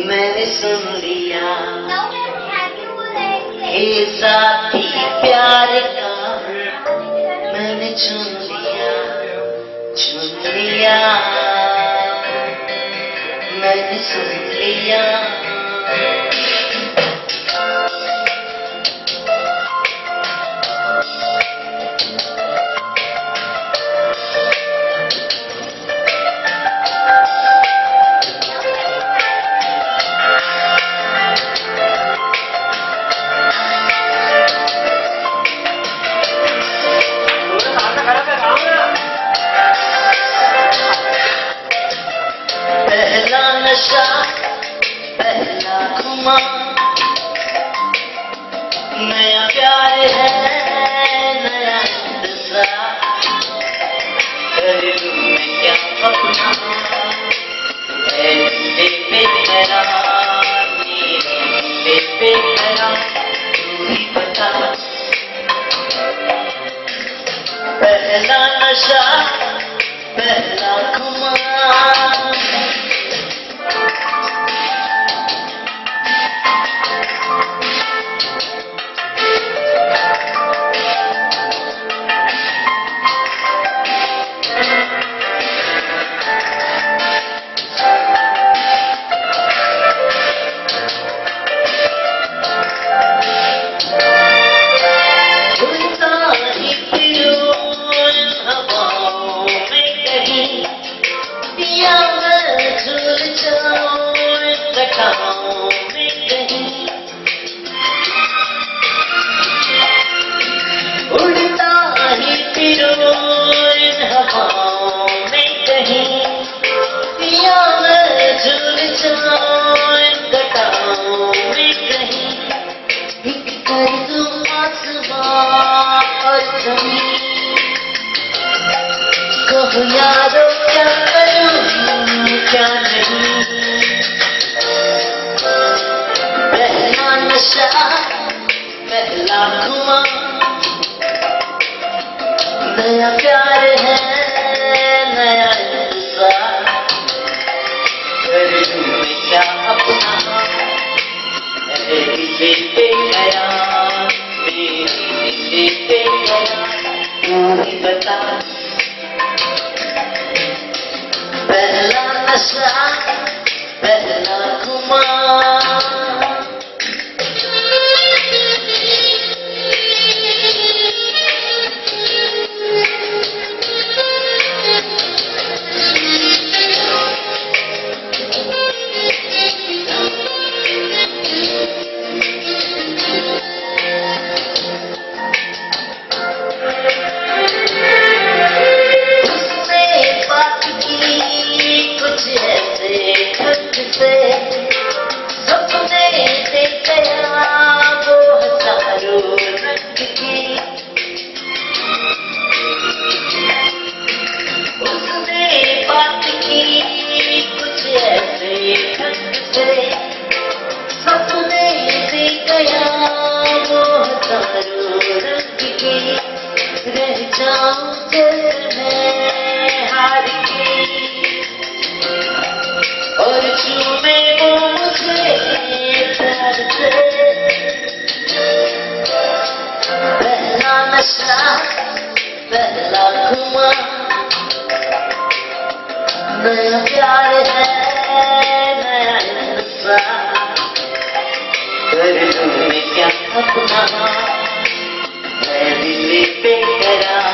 मैंने सुन लिया ये साथी प्यार का मैंने चुन लिया मैंने सुन लिया पहला नशा पहला खुमार नया प्यार है नया इंतजार कर लूं मैं क्या अपना है बेकरार मेरे बेकरार तू ही बता पहला नशा पहला खुमार उड़ता ही फिरो इन हवाओं में कहीं या मैं झूल जाऊं इन घटाओं में कहीं एक कर दूं आसमां और जमीन कहो यारो क्या करूं क्या नहीं पहला नशा पहला खुमार नया प्यार है नया इंतजार कर लूं मैं क्या अपना है दिल पे गया मेरे दिल पे गया तू ही बता पहला नशा पहला खुमार सपने से गया वो हजारों रंग की उसने बात की कुछ ऐसे ढंग से सपने से गया वो हजारों रंग की रह जाऊं दिल में हार के और चूमे वो मुझे प्यार से पहला नशा पहला खुमार नया प्यार है नया इंतजार कर लूं मैं क्या अपना मैं दिल पे करा